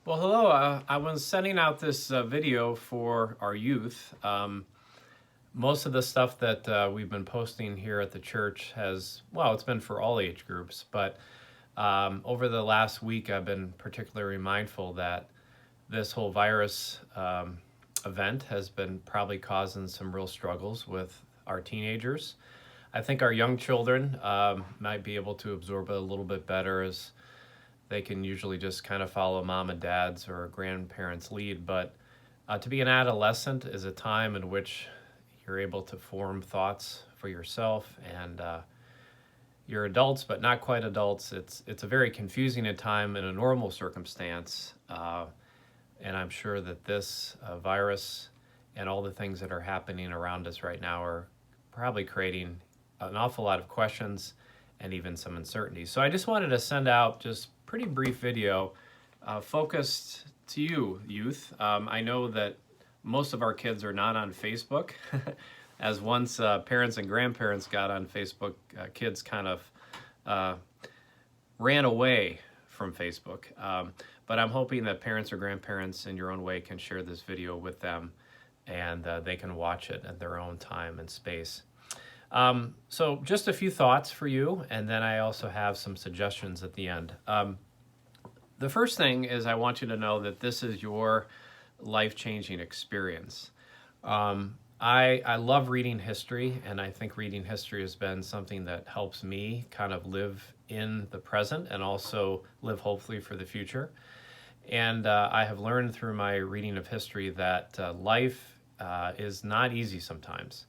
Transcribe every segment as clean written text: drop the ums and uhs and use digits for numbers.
Well, hello. I was sending out this video for our youth. Most of the stuff that we've been posting here at the church it's been for all age groups, but over the last week, I've been particularly mindful that this whole virus event has been probably causing some real struggles with our teenagers. I think our young children might be able to absorb it a little bit better as they can usually just kind of follow mom and dad's or grandparents' lead. But to be an adolescent is a time in which you're able to form thoughts for yourself, and you're adults, but not quite adults. It's a very confusing time in a normal circumstance, and I'm sure that this virus and all the things that are happening around us right now are probably creating an awful lot of questions and even some uncertainty. So I just wanted to send out just pretty brief video focused to you, youth. I know that most of our kids are not on Facebook. As once parents and grandparents got on Facebook, kids kind of ran away from Facebook. But I'm hoping that parents or grandparents in your own way can share this video with them, and they can watch it at their own time and space. So just a few thoughts for you, and then I also have some suggestions at the end. The first thing is I want you to know that this is your life-changing experience. I love reading history, and I think reading history has been something that helps me kind of live in the present and also live hopefully for the future. And I have learned through my reading of history that life is not easy sometimes.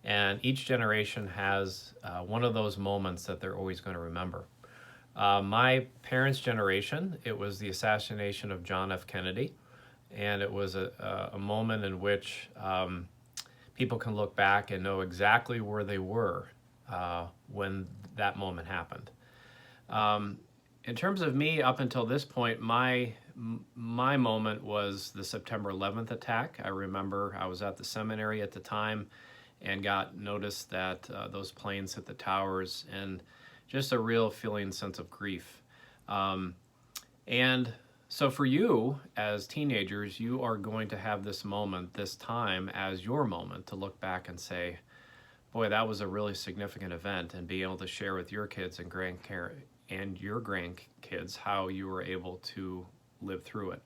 And each generation has one of those moments that they're always going to remember. My parents' generation, it was the assassination of John F. Kennedy. And it was a moment in which people can look back and know exactly where they were when that moment happened. In terms of me, up until this point, my moment was the September 11th attack. I remember I was at the seminary at the time and got notice that those planes hit the towers, and just a real sense of grief. And so for you as teenagers, you are going to have this moment, this time as your moment to look back and say, boy, that was a really significant event, and be able to share with your kids and your grandkids how you were able to live through it.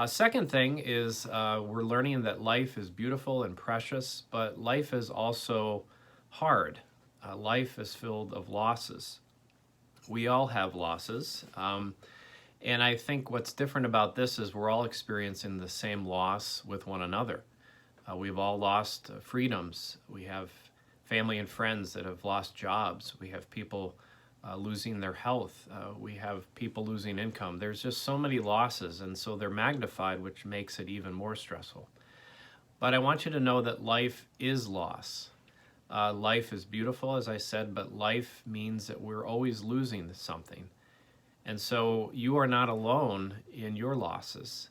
Second thing is we're learning that life is beautiful and precious, but life is also hard. Life is filled of losses. We all have losses. And I think what's different about this is we're all experiencing the same loss with one another. We've all lost freedoms. We have family and friends that have lost jobs. We have people losing their health. We have people losing income. There's just so many losses, and so they're magnified, which makes it even more stressful. But I want you to know that life is loss. Life is beautiful, as I said, but life means that we're always losing something. And so you are not alone in your losses,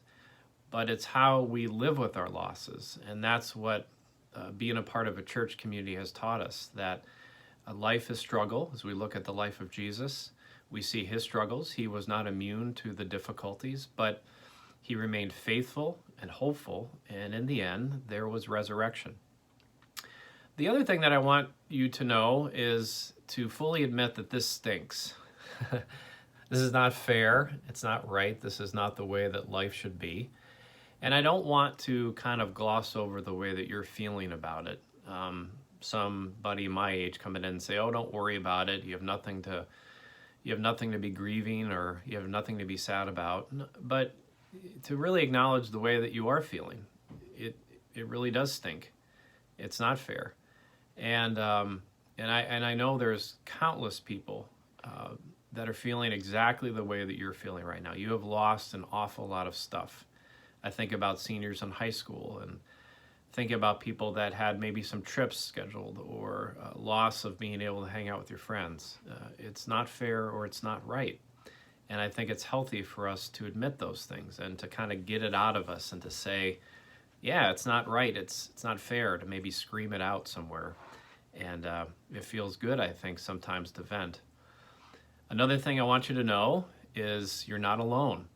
but it's how we live with our losses. And that's what being a part of a church community has taught us, that life is struggle. As we look at the life of Jesus, we see his struggles. He was not immune to the difficulties, but he remained faithful and hopeful. And in the end, there was resurrection. The other thing that I want you to know is to fully admit that this stinks. This is not fair. It's not right. This is not the way that life should be. And I don't want to kind of gloss over the way that you're feeling about it. Somebody my age come in and say, "Oh, don't worry about it. You have nothing to be grieving, or you have nothing to be sad about." But to really acknowledge the way that you are feeling, it really does stink. It's not fair. And I know there's countless people that are feeling exactly the way that you're feeling right now. You have lost an awful lot of stuff. I think about seniors in high school, and think about people that had maybe some trips scheduled, or loss of being able to hang out with your friends. It's not fair, or it's not right. And I think it's healthy for us to admit those things and to kind of get it out of us and to say, yeah, it's not right, it's not fair, to maybe scream it out somewhere. And it feels good, I think, sometimes to vent. Another thing I want you to know is you're not alone.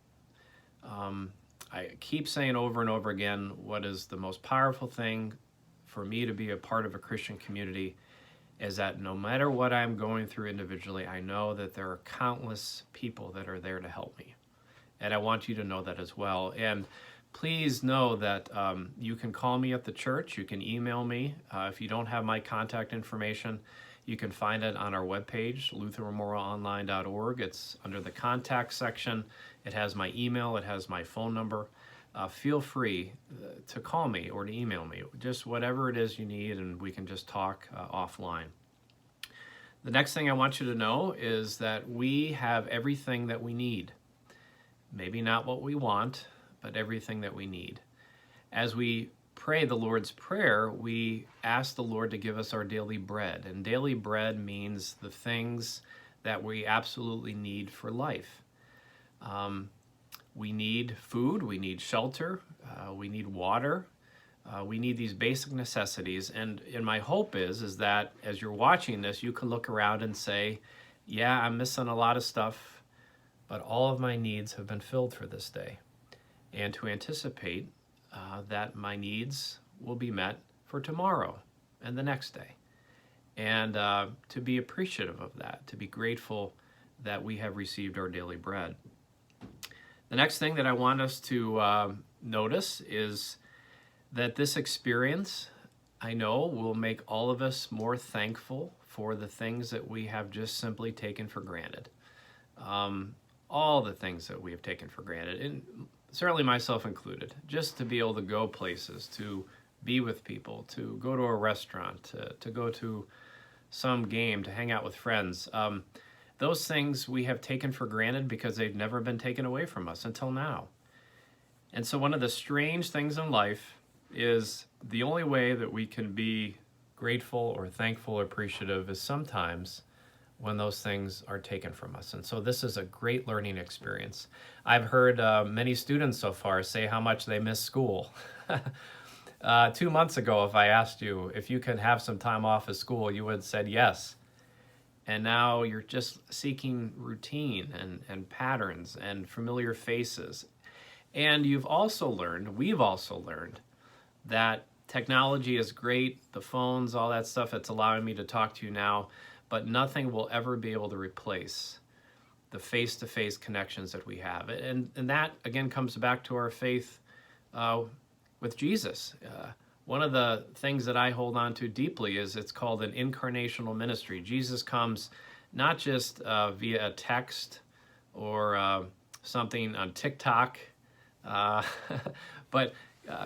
I keep saying over and over again, what is the most powerful thing for me to be a part of a Christian community is that no matter what I'm going through individually, I know that there are countless people that are there to help me. And I want you to know that as well. And please know that you can call me at the church. You can email me. If you don't have my contact information, you can find it on our webpage, lutheranmemorialonline.org. It's under the contact section. It has my email. It has my phone number. Feel free to call me or to email me, just whatever it is you need, and we can just talk offline. The next thing I want you to know is that we have everything that we need. Maybe not what we want, but everything that we need. As we pray the Lord's Prayer, we ask the Lord to give us our daily bread. And daily bread means the things that we absolutely need for life. We need food, we need shelter, we need water, we need these basic necessities. And my hope is that as you're watching this, you can look around and say, yeah, I'm missing a lot of stuff, but all of my needs have been filled for this day. And to anticipate that my needs will be met for tomorrow and the next day. And to be appreciative of that, to be grateful that we have received our daily bread. The next thing that I want us to notice is that this experience, I know, will make all of us more thankful for the things that we have just simply taken for granted. All the things that we have taken for granted, and certainly myself included, just to be able to go places, to be with people, to go to a restaurant, to go to some game, to hang out with friends. Those things we have taken for granted because they've never been taken away from us until now. And so one of the strange things in life is the only way that we can be grateful or thankful or appreciative is sometimes when those things are taken from us. And so this is a great learning experience. I've heard many students so far say how much they miss school. 2 months ago, if I asked you if you could have some time off of school, you would have said yes. And now you're just seeking routine and patterns and familiar faces. And we've also learned that technology is great, the phones, all that stuff, it's allowing me to talk to you now, but nothing will ever be able to replace the face-to-face connections that we have. And that, again, comes back to our faith with Jesus. One of the things that I hold on to deeply is it's called an incarnational ministry. Jesus comes not just via a text or something on TikTok, but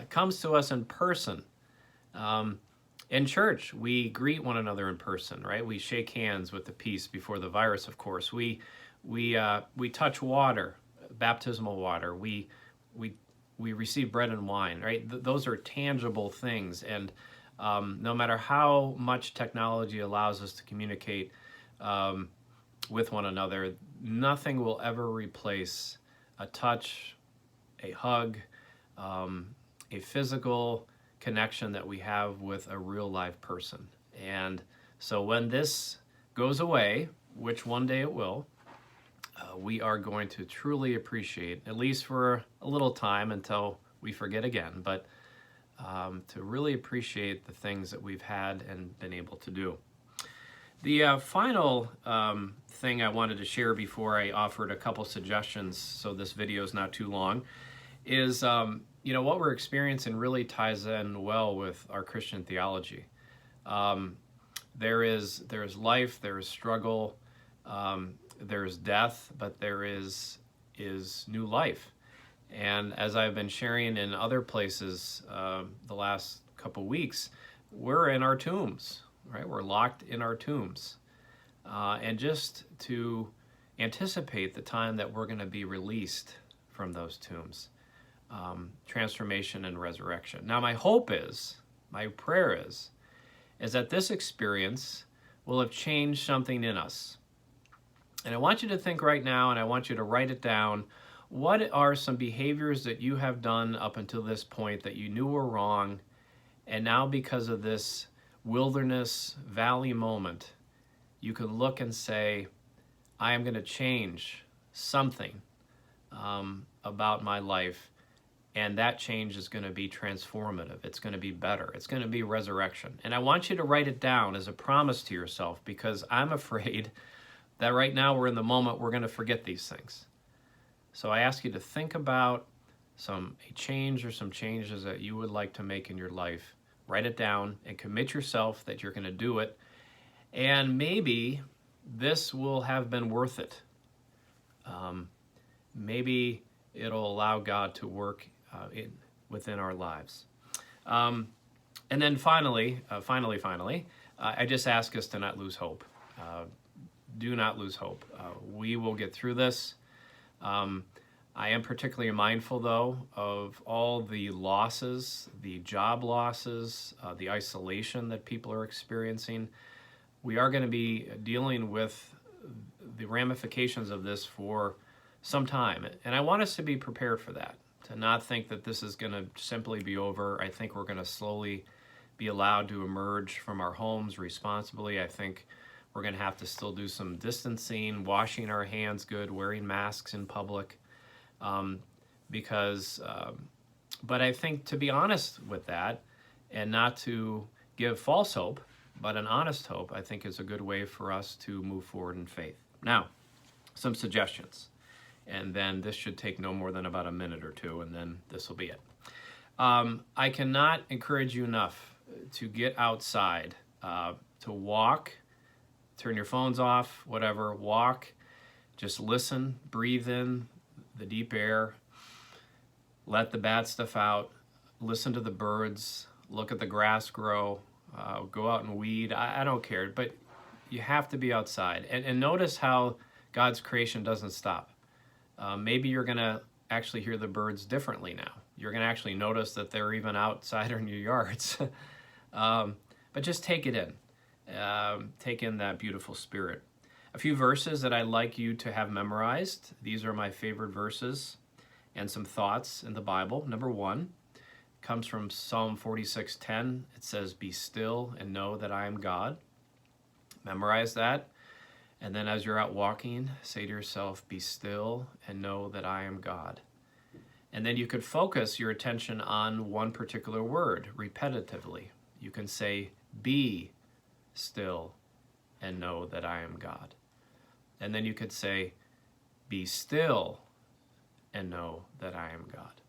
comes to us in person. In church, we greet one another in person, right? We shake hands with the peace before the virus, of course. We touch water, baptismal water. We receive bread and wine, right? Those are tangible things. And no matter how much technology allows us to communicate with one another, nothing will ever replace a touch, a hug, a physical connection that we have with a real live person. And so when this goes away, which one day it will, we are going to truly appreciate, at least for a little time until we forget again, but to really appreciate the things that we've had and been able to do. The final thing I wanted to share before I offered a couple suggestions, so this video is not too long, is what we're experiencing really ties in well with our Christian theology. There is life, there is struggle, there's death, but there is new life. And as I've been sharing in other places the last couple weeks, we're in our tombs, right? We're locked in our tombs. And just to anticipate the time that we're going to be released from those tombs, transformation and resurrection. Now, my hope is, my prayer is that this experience will have changed something in us. And I want you to think right now, and I want you to write it down. What are some behaviors that you have done up until this point that you knew were wrong, and now because of this wilderness valley moment, you can look and say, I am going to change something about my life, and that change is going to be transformative. It's going to be better. It's going to be resurrection. And I want you to write it down as a promise to yourself, because I'm afraid that right now we're in the moment we're going to forget these things. So I ask you to think about a change or some changes that you would like to make in your life. Write it down and commit yourself that you're going to do it. And maybe this will have been worth it. Maybe it'll allow God to work within our lives. And then finally, I just ask us to not lose hope. Do not lose hope. We will get through this. I am particularly mindful, though, of all the losses, the job losses, the isolation that people are experiencing. We are going to be dealing with the ramifications of this for some time. And I want us to be prepared for that, to not think that this is going to simply be over. I think we're going to slowly be allowed to emerge from our homes responsibly. I think we're going to have to still do some distancing, washing our hands good, wearing masks in public. But I think, to be honest with that, and not to give false hope, but an honest hope, I think is a good way for us to move forward in faith. Now, some suggestions. And then this should take no more than about a minute or two, and then this will be it. I cannot encourage you enough to get outside, to walk, turn your phones off, whatever, walk, just listen, breathe in the deep air, let the bad stuff out, listen to the birds, look at the grass grow, go out and weed. I don't care, but you have to be outside. And notice how God's creation doesn't stop. Maybe you're going to actually hear the birds differently now. You're going to actually notice that they're even outside in your yards. But just take it in. Take in that beautiful spirit. A few verses that I'd like you to have memorized. These are my favorite verses and some thoughts in the Bible. Number 1 comes from Psalm 46:10. It says, "Be still and know that I am God." Memorize that. And then as you're out walking, say to yourself, "Be still and know that I am God." And then you could focus your attention on one particular word repetitively. You can say, "Be still and know that I am God." And then you could say, "Be still and know that I am God."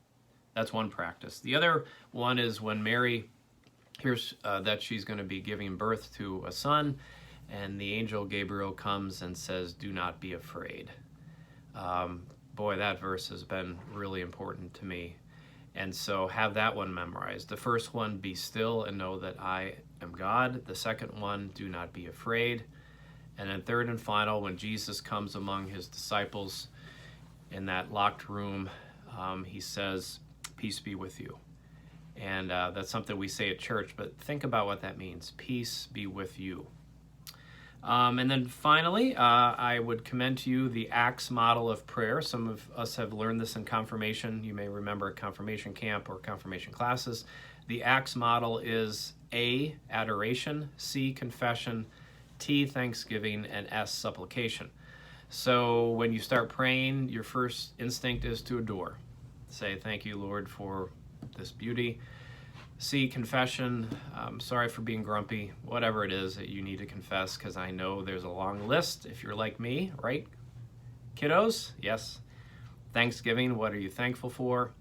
That's one practice. The other one is when Mary hears that she's going to be giving birth to a son, and the angel Gabriel comes and says, "Do not be afraid." Boy, that verse has been really important to me. And so have that one memorized. The first one, "Be still and know that I am God." The second one, "Do not be afraid." And then third and final, when Jesus comes among his disciples in that locked room, he says, "Peace be with you." And that's something we say at church, but think about what that means. Peace be with you. And then finally, I would commend to you the Acts model of prayer. Some of us have learned this in confirmation. You may remember at confirmation camp or confirmation classes. The Acts model is A, adoration, C, confession, T, thanksgiving, and S, supplication. So when you start praying, your first instinct is to adore. Say, "Thank you, Lord, for this beauty." C, confession. "I'm sorry for being grumpy," whatever it is that you need to confess, because I know there's a long list if you're like me, right? Kiddos? Yes. Thanksgiving, what are you thankful for?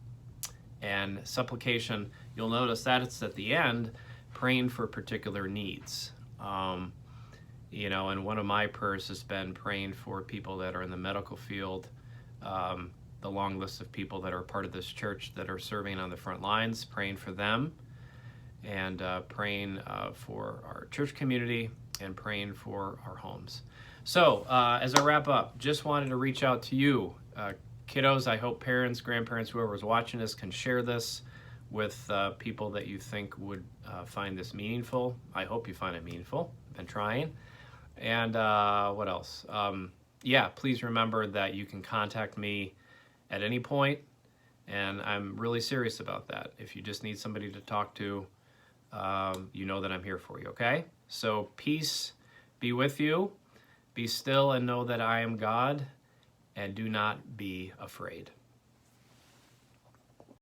And supplication, you'll notice that it's at the end, praying for particular needs. And one of my prayers has been praying for people that are in the medical field, the long list of people that are part of this church that are serving on the front lines, praying for them, and praying for our church community, and praying for our homes. So as I wrap up, just wanted to reach out to you. Kiddos, I hope parents, grandparents, whoever's watching this can share this with people that you think would find this meaningful. I hope you find it meaningful. I've been trying. And what else? Please remember that you can contact me at any point, and I'm really serious about that. If you just need somebody to talk to, you know that I'm here for you, okay? So peace be with you. Be still and know that I am God. and do not be afraid.